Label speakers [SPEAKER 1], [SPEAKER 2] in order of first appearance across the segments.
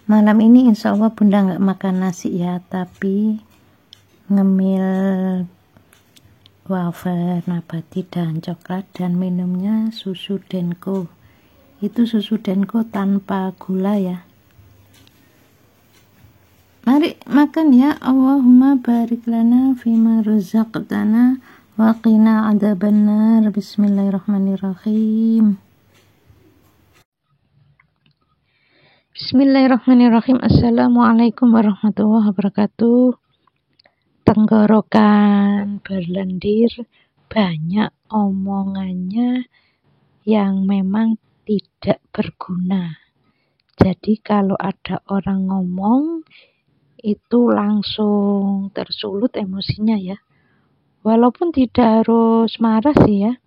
[SPEAKER 1] Malam ini insya Allah bunda nggak makan nasi ya, tapi ngemil wafer nabati dan coklat, dan minumnya susu Denko. Itu susu Denko tanpa gula ya. Mari makan ya. Allahumma barik lana fima razaqtana wa qina adzabannar. Bismillahirrahmanirrahim. Bismillahirrahmanirrahim. Assalamualaikum warahmatullahi wabarakatuh. Tenggorokan berlendir, banyak omongannya yang memang tidak berguna. Jadi kalau ada orang ngomong itu langsung tersulut emosinya ya. Walaupun tidak harus marah sih ya.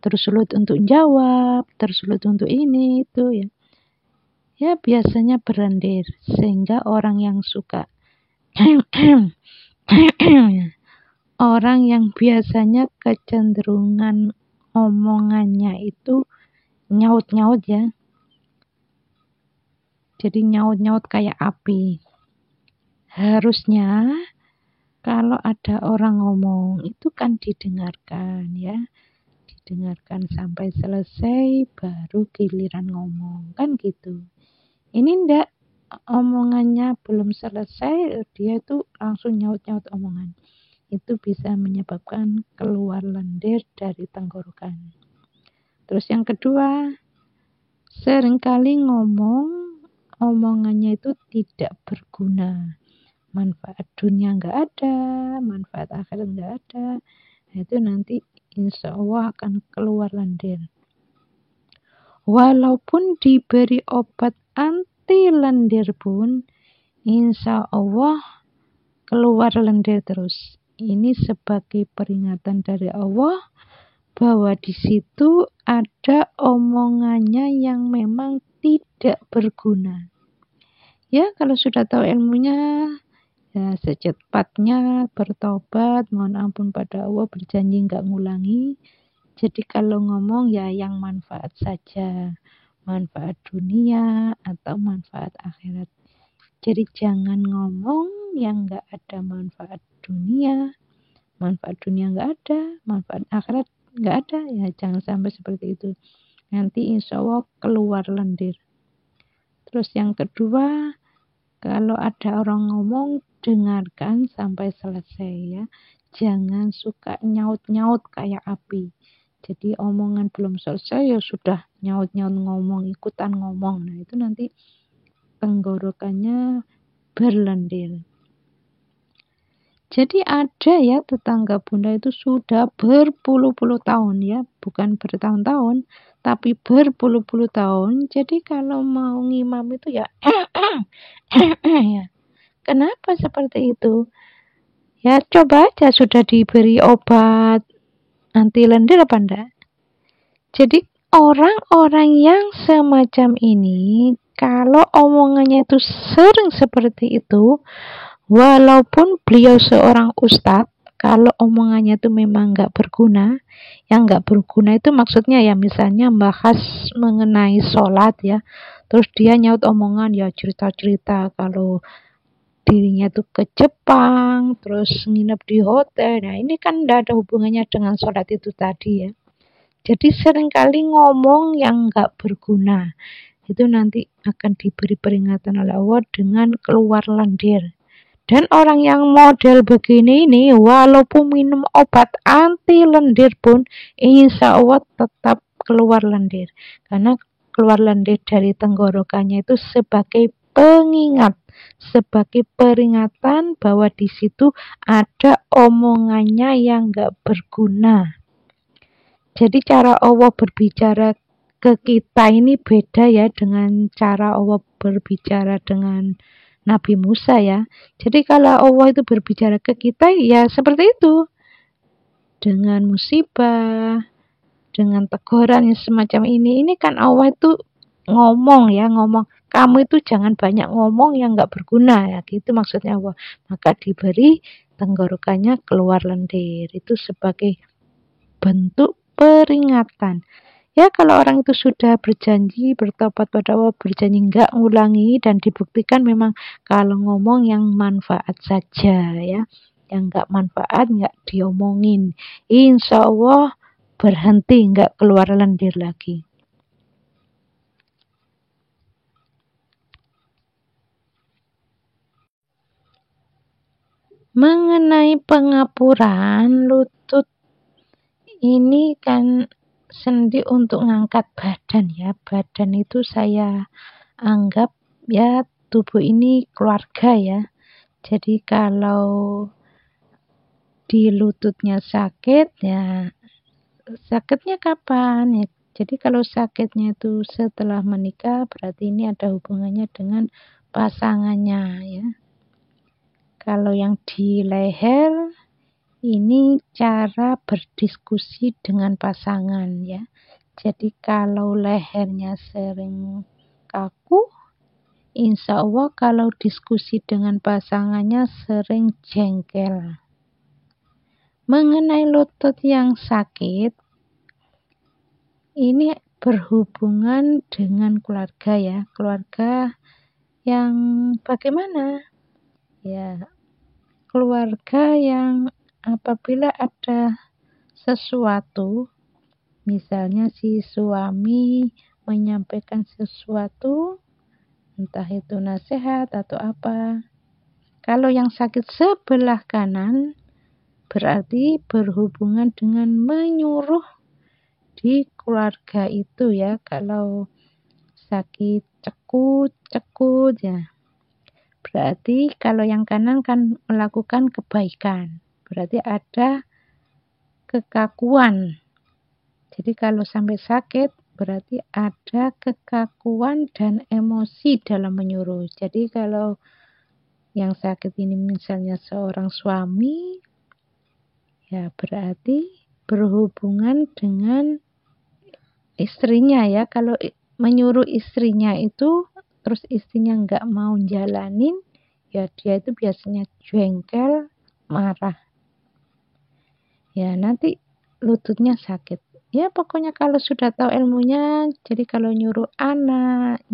[SPEAKER 1] Tersulut untuk jawab, tersulut untuk ini itu ya. Ya biasanya berlendir, sehingga orang yang suka orang yang biasanya kecenderungan omongannya itu nyaut-nyaut ya. Jadi nyaut-nyaut kayak api. Harusnya kalau ada orang ngomong itu kan didengarkan ya. Didengarkan sampai selesai baru giliran ngomong, kan gitu. Ini ndak, omongannya belum selesai dia itu langsung nyaut-nyaut omongan. Itu bisa menyebabkan keluar lendir dari tenggorokan. Terus yang kedua, seringkali omongannya itu tidak berguna. Manfaat dunia nggak ada, manfaat akhirat nggak ada. Nah, itu nanti insya Allah akan keluar lendir. Walaupun diberi obat anti lendir pun, insya Allah keluar lendir terus. Ini sebagai peringatan dari Allah bahwa di situ ada omongannya yang memang tidak berguna. Ya, kalau sudah tahu ilmunya, ya secepatnya bertobat, mohon ampun pada Allah, berjanji nggak ngulangi. Jadi kalau ngomong ya yang manfaat saja, manfaat dunia atau manfaat akhirat. Jadi jangan ngomong yang nggak ada manfaat dunia nggak ada, manfaat akhirat nggak ada, ya jangan sampai seperti itu. Nanti insya Allah keluar lendir. Terus yang kedua, kalau ada orang ngomong, dengarkan sampai selesai ya. Jangan suka nyaut-nyaut kayak api. Jadi omongan belum selesai ya sudah nyaut-nyaut ngomong, ikutan ngomong. Nah itu nanti tenggorokannya berlendir. Jadi ada ya tetangga bunda itu sudah berpuluh-puluh tahun ya, bukan bertahun-tahun, tapi berpuluh-puluh tahun. Jadi kalau mau ngimam itu ya, ya. Kenapa seperti itu? Ya coba aja, sudah diberi obat anti lendir apa enggak? Jadi orang-orang yang semacam ini, kalau omongannya itu sering seperti itu, walaupun beliau seorang ustadz, kalau omongannya itu memang nggak berguna, yang nggak berguna itu maksudnya ya misalnya bahas mengenai sholat ya, terus dia nyaut omongan ya cerita-cerita kalau dirinya tuh ke Jepang, terus nginep di hotel. Nah ini kan nggak ada hubungannya dengan sholat itu tadi ya. Jadi seringkali ngomong yang nggak berguna, itu nanti akan diberi peringatan oleh Allah dengan keluar lendir. Dan orang yang model begini ini, walaupun minum obat anti lendir pun, insya Allah tetap keluar lendir. Karena keluar lendir dari tenggorokannya itu sebagai pengingat, sebagai peringatan bahwa di situ ada omongannya yang nggak berguna. Jadi cara Allah berbicara ke kita ini beda ya dengan cara Allah berbicara dengan Nabi Musa ya. Jadi kalau Allah itu berbicara ke kita ya seperti itu. Dengan musibah, dengan teguran yang semacam ini. Ini kan Allah itu ngomong. Kamu itu jangan banyak ngomong yang gak berguna ya. Gitu maksudnya Allah. Maka diberi tenggorokannya keluar lendir. Itu sebagai bentuk peringatan. Ya kalau orang itu sudah berjanji, bertobat pada Allah, berjanji enggak ngulangi, dan dibuktikan memang kalau ngomong yang manfaat saja ya, yang enggak manfaat enggak diomongin, insya Allah berhenti, enggak keluar lendir lagi. Mengenai pengapuran lutut ini kan sendi untuk ngangkat badan ya. Badan itu saya anggap ya tubuh ini keluarga ya. Jadi kalau di lututnya sakit ya, sakitnya kapan ya? Jadi kalau sakitnya itu setelah menikah berarti ini ada hubungannya dengan pasangannya ya. Kalau yang di leher ini cara berdiskusi dengan pasangan ya. Jadi kalau lehernya sering kaku, insya Allah kalau diskusi dengan pasangannya sering jengkel. Mengenai lutut yang sakit, ini berhubungan dengan keluarga ya. Keluarga yang bagaimana? Ya, keluarga yang apabila ada sesuatu, misalnya si suami menyampaikan sesuatu, entah itu nasihat atau apa, kalau yang sakit sebelah kanan berarti berhubungan dengan menyuruh di keluarga itu ya. Kalau sakit cekut ya, berarti kalau yang kanan kan melakukan kebaikan, berarti ada kekakuan. Jadi kalau sampai sakit berarti ada kekakuan dan emosi dalam menyuruh. Jadi kalau yang sakit ini misalnya seorang suami, ya berarti berhubungan dengan istrinya ya. Kalau menyuruh istrinya itu terus istrinya nggak mau jalanin, ya dia itu biasanya jengkel, marah. Ya nanti lututnya sakit. Ya pokoknya kalau sudah tahu ilmunya, jadi kalau nyuruh anak,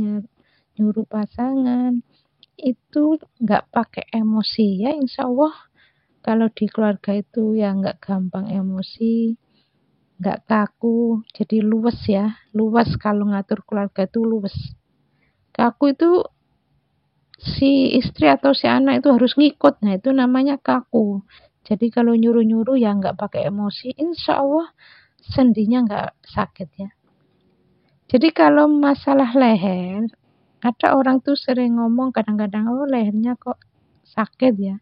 [SPEAKER 1] nyuruh pasangan, itu nggak pakai emosi ya, insya Allah kalau di keluarga itu ya nggak gampang emosi, nggak kaku, jadi luwes ya, luwes. Kalau ngatur keluarga itu luwes. Kaku itu si istri atau si anak itu harus ngikut, nah itu namanya kaku. Jadi kalau nyuruh-nyuruh ya nggak pakai emosi, insya Allah sendinya nggak sakit ya. Jadi kalau masalah leher, ada orang tuh sering ngomong kadang-kadang, oh lehernya kok sakit ya.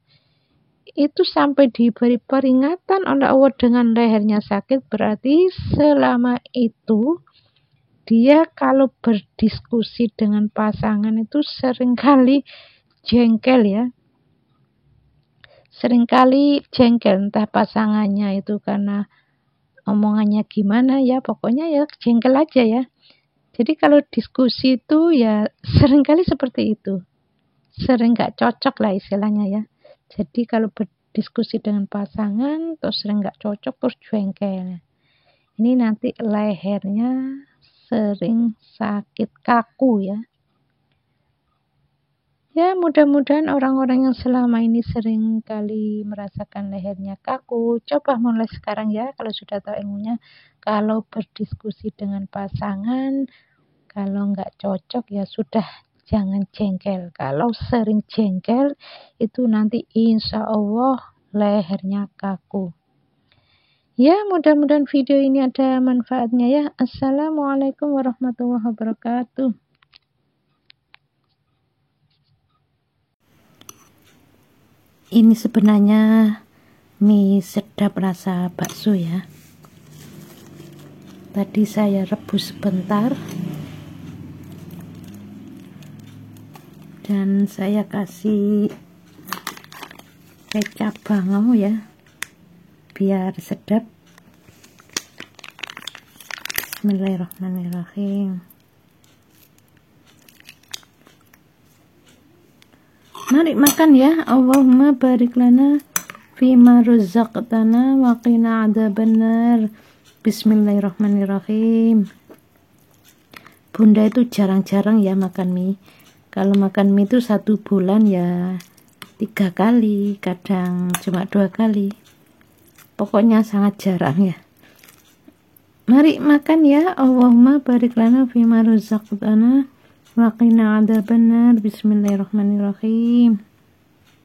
[SPEAKER 1] Itu sampai diberi peringatan oleh Allah dengan lehernya sakit, berarti selama itu dia kalau berdiskusi dengan pasangan itu seringkali jengkel ya. Seringkali jengkel, entah pasangannya itu karena omongannya gimana ya, pokoknya ya jengkel aja ya. Jadi kalau diskusi itu ya seringkali seperti itu. Sering gak cocok lah istilahnya ya. Jadi kalau berdiskusi dengan pasangan terus sering gak cocok terus jengkel. Ini nanti lehernya sering sakit kaku ya. Ya mudah-mudahan orang-orang yang selama ini sering kali merasakan lehernya kaku, coba mulai sekarang ya kalau sudah tahu ilmunya. Kalau berdiskusi dengan pasangan, kalau nggak cocok ya sudah jangan jengkel. Kalau sering jengkel itu nanti insya Allah lehernya kaku. Ya mudah-mudahan video ini ada manfaatnya ya. Assalamualaikum warahmatullahi wabarakatuh. Ini sebenarnya mie sedap rasa bakso ya. Tadi saya rebus sebentar dan saya kasih kecap bangau ya biar sedap. Bismillahirrahmanirrahim. Mari makan ya. Allahumma barik lana fima razaqtana wa qina adzabannar. Bismillahirrahmanirrahim. Bunda itu jarang-jarang ya makan mie. Kalau makan mie itu 1 bulan ya 3 kali, kadang cuma 2 kali. Pokoknya sangat jarang ya. Mari makan ya. Allahumma barik lana fima razaqtana wa qina adzabannar. Bismillahirrahmanirrahim.